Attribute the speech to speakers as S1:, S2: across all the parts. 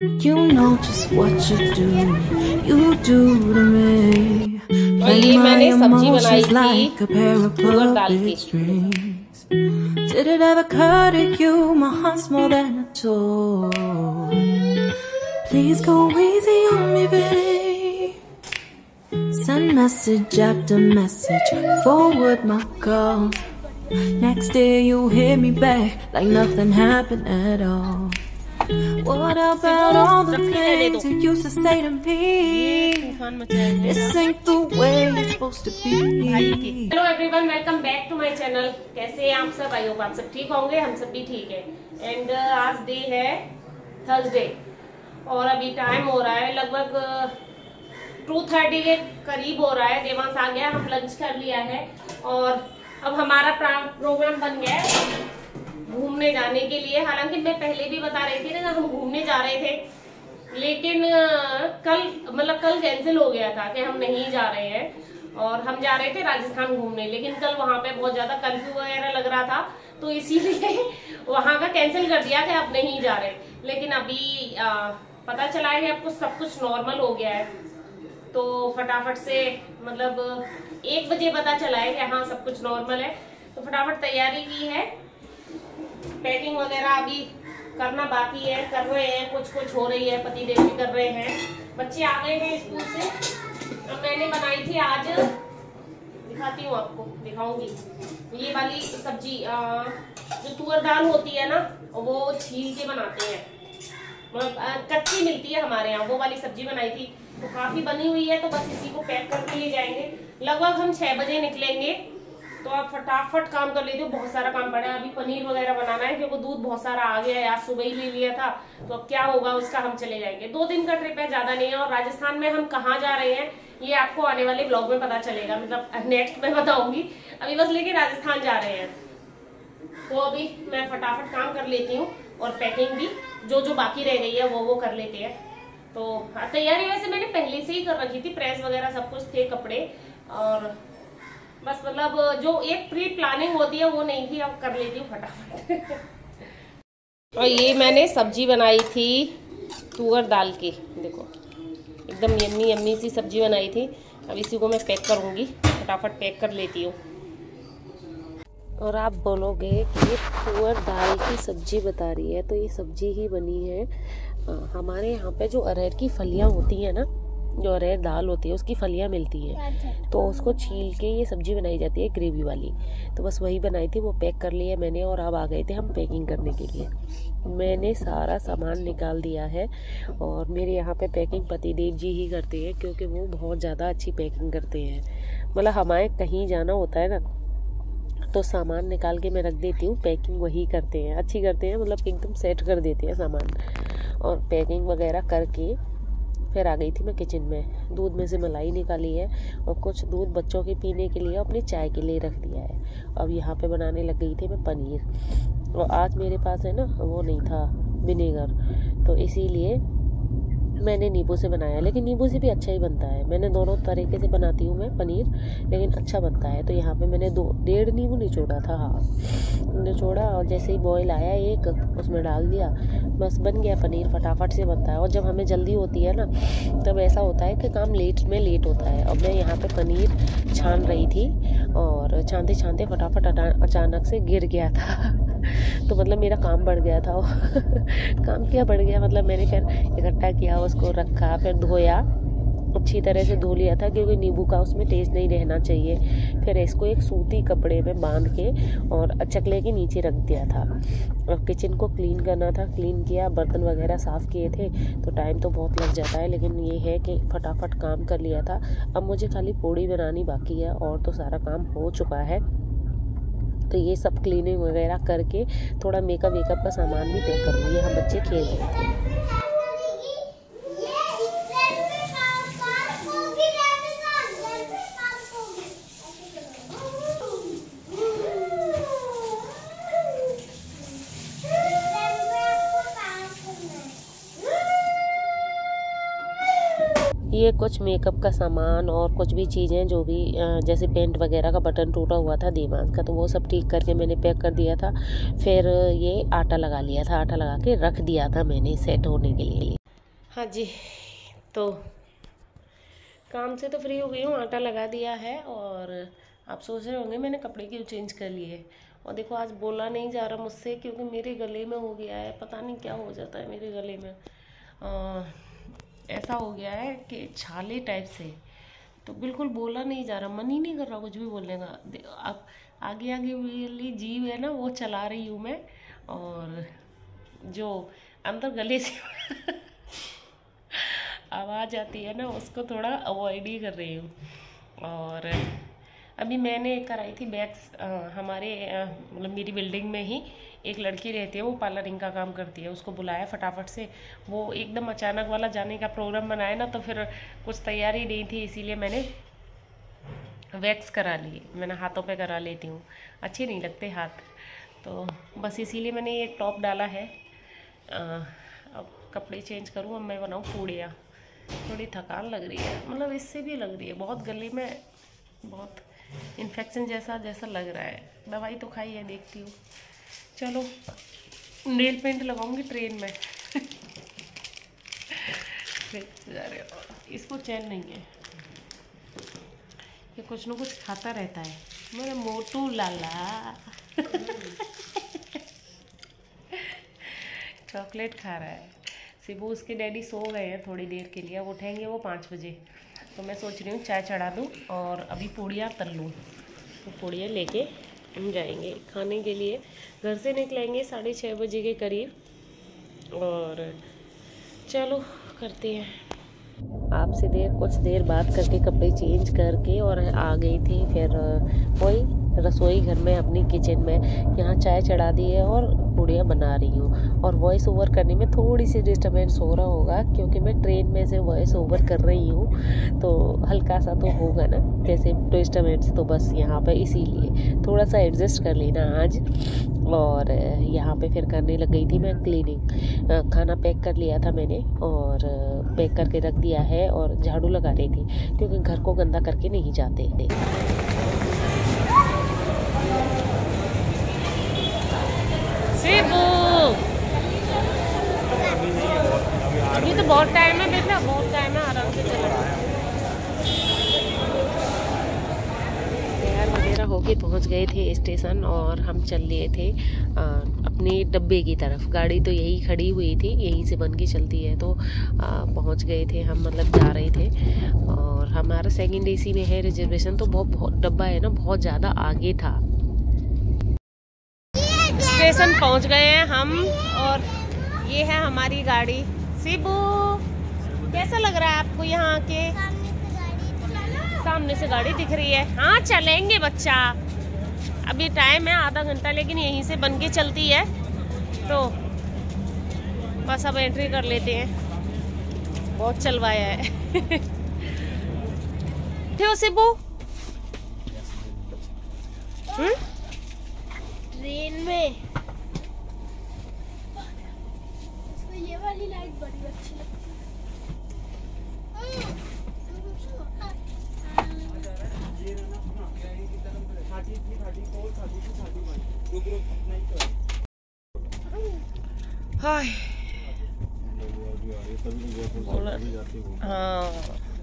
S1: You know just what you do to me. Play my emotions like a pair of puppet strings. Did it ever occur to you my heart's more than a toy? Please go easy on me, babe. Send message after message, forward my calls. Next day you hit me back like nothing happened at all. What about all the things you used to say to me? This ain't the way it's supposed to be.
S2: Hello everyone, welcome back to my channel. कैसे हैं आप सब? I hope आप सब ठीक होंगे। हम सब भी ठीक है। एंड आज डे है थर्सडे और अभी टाइम हो रहा है लगभग 2:30 के करीब हो रहा है। देवांश आ गया, हम लंच कर लिया है और अब हमारा प्रोग्राम बन गया है घूमने जाने के लिए। हालांकि मैं पहले भी बता रही थी ना, हम घूमने जा रहे थे, लेकिन कल कैंसिल हो गया था कि हम नहीं जा रहे हैं और हम जा रहे थे राजस्थान घूमने। लेकिन कल वहां पे बहुत ज्यादा कर्फ्यू वगैरह लग रहा था, तो इसीलिए वहां का कैंसिल कर दिया कि अब नहीं जा रहे। लेकिन अभी पता चला है कि अब सब कुछ नॉर्मल हो गया है, तो फटाफट से 1 बजे पता चला है कि हाँ सब कुछ नॉर्मल है। तो फटाफट तैयारी की है, पैकिंग वगैरह अभी करना बाकी है, कर रहे हैं, कुछ हो रही है, पति देव भी कर रहे हैं। बच्चे आ गए हैं स्कूल से। अब मैंने बनाई थी आज, दिखाती हूँ आपको, दिखाऊंगी ये वाली सब्जी। जो तुअर दाल होती है ना, वो छील के बनाते हैं, कच्ची मिलती है हमारे यहाँ, वो वाली सब्जी बनाई थी। तो काफी बनी हुई है, तो बस इसी को पैक करके ले जाएंगे। लगभग हम 6 बजे निकलेंगे, तो आप फटाफट काम कर लेते हो। बहुत सारा काम पड़ा है, अभी पनीर वगैरह बनाना है क्योंकि दूध बहुत सारा आ गया है, आज सुबह ही ले लिया था। तो अब क्या होगा उसका, हम चले जाएंगे। 2 दिन का ट्रिप है, ज्यादा नहीं है। और राजस्थान में हम कहाँ जा रहे हैं ये आपको आने वाले ब्लॉग में पता चलेगा, नेक्स्ट में बताऊंगी। अभी बस लेके राजस्थान जा रहे हैं, तो अभी मैं फटाफट काम कर लेती हूँ और पैकिंग भी जो बाकी रह गई है वो कर लेते हैं। तो तैयारी वैसे मैंने पहले से ही कर रखी थी, प्रेस वगैरह सब कुछ थे, कपड़े, और बस जो एक प्री प्लानिंग होती है वो नहीं थी, अब कर लेती हूँ फटाफट। और ये मैंने सब्जी बनाई थी तुअर दाल की, देखो एकदम यम्मी यम्मी सी सब्जी बनाई थी। अब इसी को मैं पैक करूँगी, फटाफट पैक कर लेती हूँ। और आप बोलोगे कि ये तुअर दाल की सब्जी बता रही है, तो ये सब्जी ही बनी है। हमारे यहाँ पे जो अरहर की फलियाँ होती हैं ना, जो अरहर दाल होती है उसकी फलियाँ मिलती हैं, तो उसको छील के ये सब्जी बनाई जाती है ग्रेवी वाली। तो बस वही बनाई थी, वो पैक कर लिया मैंने और अब आ गए थे हम पैकिंग करने के लिए। मैंने सारा सामान निकाल दिया है और मेरे यहाँ पे पैकिंग पति देव जी ही करते हैं, क्योंकि वो बहुत ज़्यादा अच्छी पैकिंग करते हैं। हमारे कहीं जाना होता है ना, तो सामान निकाल के मैं रख देती हूँ, पैकिंग वही करते हैं, अच्छी करते हैं, एकदम सेट कर देते हैं सामान। और पैकिंग वगैरह करके फिर आ गई थी मैं किचन में। दूध में से मलाई निकाली है और कुछ दूध बच्चों के पीने के लिए, अपनी चाय के लिए रख दिया है। अब यहाँ पे बनाने लग गई थी मैं पनीर। और आज मेरे पास है ना वो नहीं था विनेगर, तो इसीलिए मैंने नींबू से बनाया। लेकिन नींबू से भी अच्छा ही बनता है, मैंने दोनों तरीके से बनाती हूँ मैं पनीर, लेकिन अच्छा बनता है। तो यहाँ पे मैंने 1.5 नींबू निचोड़ा था, हाँ निचोड़ा, और जैसे ही बॉईल आया एक, उसमें डाल दिया, बस बन गया पनीर। फटाफट से बनता है। और जब हमें जल्दी होती है ना, तब ऐसा होता है कि काम लेट होता है। और मैं यहाँ पे पनीर छान रही थी और छानते छानते फटाफट अचानक से गिर गया था। तो मेरा काम बढ़ गया था। काम क्या बढ़ गया, मैंने फिर इकट्ठा किया, उसको रखा, फिर धोया, अच्छी तरह से धो लिया था क्योंकि नींबू का उसमें टेस्ट नहीं रहना चाहिए। फिर इसको एक सूती कपड़े में बांध के और चकले के नीचे रख दिया था। और किचन को क्लीन करना था, क्लीन किया, बर्तन वगैरह साफ़ किए थे। तो टाइम तो बहुत लग जाता है, लेकिन ये है कि फटाफट काम कर लिया था। अब मुझे खाली पूड़ी बनानी बाकी है और तो सारा काम हो चुका है। तो ये सब क्लीनिंग वगैरह करके थोड़ा मेकअप का सामान भी पैक करूँगी। यहाँ बच्चे खेल रहे थे। ये कुछ मेकअप का सामान और कुछ भी चीज़ें जो भी जैसे पेंट वगैरह का बटन टूटा हुआ था देवांश का, तो वो सब ठीक करके मैंने पैक कर दिया था। फिर ये आटा लगा लिया था, आटा लगा के रख दिया था मैंने सेट होने के लिए। हाँ जी, तो काम से तो फ्री हो गई हूँ, आटा लगा दिया है। और आप सोच रहे होंगे मैंने कपड़े क्यों चेंज कर लिए। और देखो आज बोला नहीं जा रहा मुझसे, क्योंकि मेरे गले में हो गया है, पता नहीं क्या हो जाता है मेरे गले में। ऐसा हो गया है कि छाले टाइप से, तो बिल्कुल बोला नहीं जा रहा, मन ही नहीं कर रहा कुछ भी बोलने का। अब आगे आगे वाली जीव है ना, वो चला रही हूँ मैं, और जो अंदर गले से आवाज़ आती है ना, उसको थोड़ा अवॉइड ही कर रही हूँ। और अभी मैंने कराई थी वैक्स। हमारे मतलब मेरी बिल्डिंग में ही एक लड़की रहती है, वो पार्लरिंग का काम करती है, उसको बुलाया फटाफट से। वो एकदम अचानक वाला जाने का प्रोग्राम बनाया ना, तो फिर कुछ तैयारी नहीं थी, इसीलिए मैंने वैक्स करा ली। मैंने हाथों पे करा लेती हूँ, अच्छे नहीं लगते हाथ, तो बस इसीलिए मैंने ये टॉप डाला है। अब कपड़े चेंज करूँ, अब मैं बनाऊँ पूड़ियाँ। थोड़ी थकान लग रही है, मतलब इससे भी लग रही है, बहुत गले में बहुत इन्फेक्शन जैसा लग रहा है। दवाई तो खाई है, देखती हूँ। चलो नेल पेंट लगाऊंगी ट्रेन में। जा रहे हो, इसको चैन नहीं है, ये कुछ न कुछ खाता रहता है मेरा मोटू लाला। चॉकलेट खा रहा है। सिबू उसके डैडी सो गए हैं थोड़ी देर के लिए, अब उठेंगे वो 5 बजे। तो मैं सोच रही हूँ चाय चढ़ा दूँ और अभी पूड़ियाँ तल लूँ। तो पूड़ियाँ लेके हम जाएंगे खाने के लिए। घर से निकलेंगे 6:30 बजे के करीब। और चलो करते हैं। आपसे कुछ देर बात करके कपड़े चेंज करके और आ गई थी। फिर वही रसोई घर में अपनी किचन में यहाँ चाय चढ़ा दी है और पूड़ियाँ बना रही हूँ। और वॉइस ओवर करने में थोड़ी सी डिस्टर्बेंस हो रहा होगा, क्योंकि मैं ट्रेन में से वॉइस ओवर कर रही हूँ, तो हल्का सा तो होगा ना जैसे डिस्टर्बेंस, तो बस यहाँ पे इसीलिए थोड़ा सा एडजस्ट कर लेना आज। और यहाँ पे फिर करने लग गई थी मैं क्लीनिंग। खाना पैक कर लिया था मैंने और पैक करके रख दिया है, और झाड़ू लगा रही थी, क्योंकि घर को गंदा करके नहीं जाते। अभी तो बहुत टाइम है, देखना बहुत टाइम है, आराम से चला। तैयार वगैरह होके पहुंच गए थे स्टेशन, और हम चल लिए थे अपने डब्बे की तरफ। गाड़ी तो यही खड़ी हुई थी, यहीं से बन के चलती है, तो पहुंच गए थे हम, मतलब जा रहे थे। और हमारा सेकंड AC में है रिजर्वेशन, तो बहुत डब्बा है ना, बहुत ज़्यादा आगे था। स्टेशन पहुंच गए हैं हम, और ये है हमारी गाड़ी। सिबू कैसा लग रहा है आपको यहाँ के? सामने से गाड़ी दिख रही है। हाँ चलेंगे बच्चा, अभी टाइम है आधा घंटा, लेकिन यहीं से बन के चलती है, तो बस अब एंट्री कर लेते हैं। बहुत चलवाया है। थे सिबू
S3: ट्रेन में ये वाली लाइट बड़ी अच्छी लगती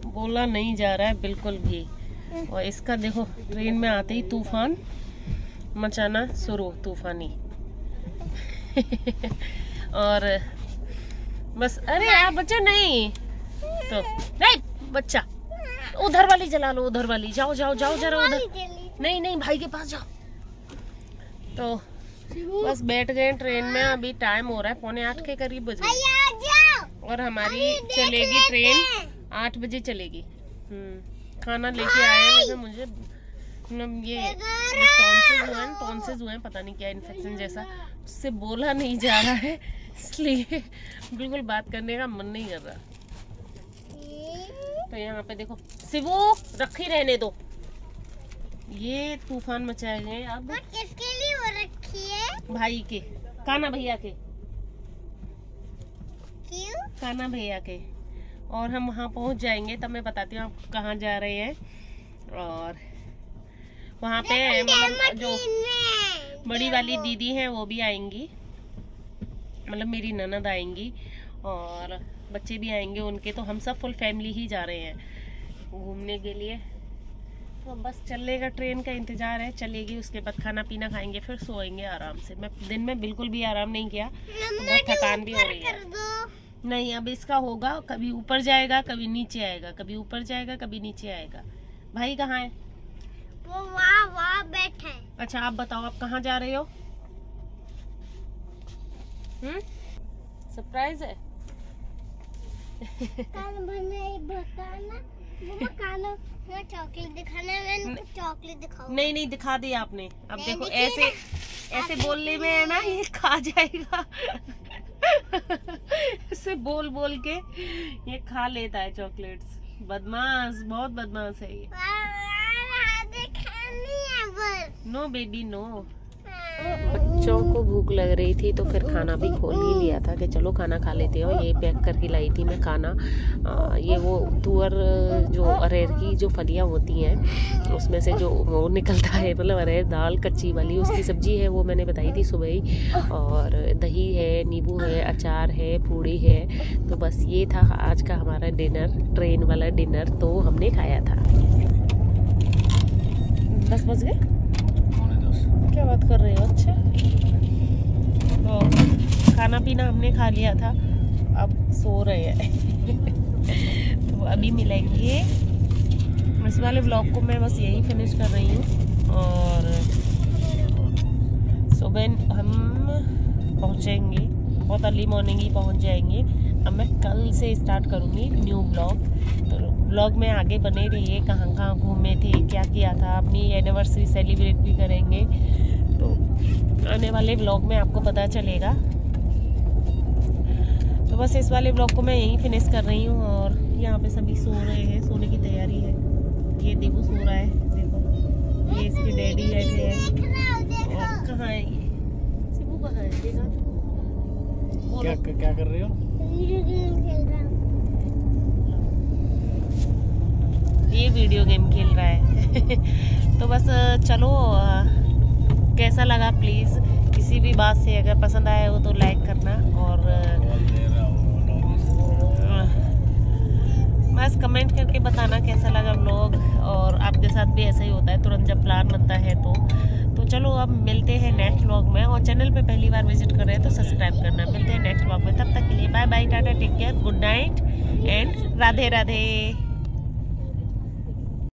S2: बोला नहीं जा रहा है बिल्कुल भी। और इसका देखो ट्रेन में आते ही तूफान मचाना शुरू, तूफानी। और बस, अरे आप बच्चा नहीं तो नहीं, बच्चा उधर वाली जला लो, उधर वाली जाओ जाओ जाओ जरा उधर। नहीं भाई के पास जाओ। तो बस बैठ गए ट्रेन में। अभी टाइम हो रहा है 7:45 के करीब बजे, और हमारी चलेगी ट्रेन 8 बजे चलेगी। खाना लेके आए हैं, लेकिन मुझे ये टॉन्सिस हुए हैं, पता नहीं क्या इन्फेक्शन जैसा, उससे बोला नहीं जा रहा है, इसलिए बिल्कुल बात करने का मन नहीं कर रहा। तो यहाँ पे देखो, सिबू रखी रहने दो, ये तूफान मचाए गए। अब
S3: किसके लिए वो रखी है?
S2: भाई के, काना भैया के।
S3: क्यों?
S2: काना भैया के। और हम वहाँ पहुँच जाएंगे, तब मैं बताती हूँ आप कहाँ जा रहे हैं। और वहाँ पे मतलब जो बड़ी वाली दीदी हैं वो भी आएंगी, मतलब मेरी ननद आएंगी। और बच्चे भी आएंगे उनके, तो हम सब फुल फैमिली ही जा रहे हैं घूमने के लिए। तो बस चलेगा, ट्रेन का इंतजार है, चलेगी, उसके बाद खाना पीना खाएंगे, फिर सोएंगे आराम से। मैं दिन में बिल्कुल भी आराम नहीं किया, बहुत थकान भी हो रही है। नहीं, अब इसका होगा, कभी ऊपर जाएगा कभी नीचे आएगा, कभी ऊपर जाएगा कभी नीचे आएगा। भाई कहाँ है?
S3: वो वहाँ बैठे हैं।
S2: अच्छा आप बताओ, आप कहाँ जा रहे हो? सरप्राइज है।
S3: चॉकलेट दिखाना है, मैंने चॉकलेट दिखाओ।
S2: नहीं दिखा दी आपने। अब देखो ऐसे बोलने में है ना, ये खा जाएगा। ऐसे बोल बोल के ये खा लेता है चॉकलेट्स। बदमाश, बहुत बदमाश है ये। No baby no. बच्चों को भूख लग रही थी तो फिर खाना भी खोल ही लिया था कि चलो खाना खा लेते हो। ये पैक करके लाई थी मैं खाना। ये वो तुअर जो अरहर की जो फलियाँ होती हैं उसमें से जो वो निकलता है, मतलब अरहर दाल कच्ची वाली, उसकी सब्जी है, वो मैंने बताई थी सुबह ही। और दही है, नींबू है, अचार है, पूड़ी है। तो बस ये था आज का हमारा डिनर, ट्रेन वाला डिनर तो हमने खाया था। 10 बज गए? क्या बात कर रहे हो? अच्छा, तो खाना पीना हमने खा लिया था, अब सो रहे हैं। तो अभी मिलेंगे। इस वाले व्लॉग को मैं बस यही फिनिश कर रही हूँ। और सुबह हम पहुँचेंगे, बहुत अर्ली मॉर्निंग ही पहुँच जाएंगे। अब मैं कल से स्टार्ट करूँगी न्यू व्लॉग। तो व्लॉग में आगे बने रहिए, कहाँ कहाँ घूमे थे, क्या किया था। अपनी एनिवर्सरी सेलिब्रेट भी करेंगे, तो आने वाले व्लॉग में आपको पता चलेगा। तो बस इस वाले व्लॉग को मैं यहीं फिनिश कर रही हूँ। और यहाँ पे सभी सो रहे हैं, सोने की तैयारी है। ये देखो सो रहा है, देखो ये इसके डैडी बैठे हैं। और कहाँ है ये सिबू, कहाँ है? देखा
S4: क्या कर रहे हो?
S2: ये वीडियो गेम खेल रहा है। तो बस चलो, कैसा लगा प्लीज़ किसी भी बात से अगर पसंद आया हो तो लाइक करना। और बस कमेंट करके बताना कैसा लगा व्लॉग। और आपके साथ भी ऐसा ही होता है तुरंत जब प्लान बनता है तो चलो अब मिलते हैं नेक्स्ट व्लॉग में। और चैनल पे पहली बार विजिट कर रहे हैं तो सब्सक्राइब करना। मिलते हैं नेक्स्ट व्लॉग में, तब तक के लिए bye bye, tata, take care, good night and Radhe Radhe.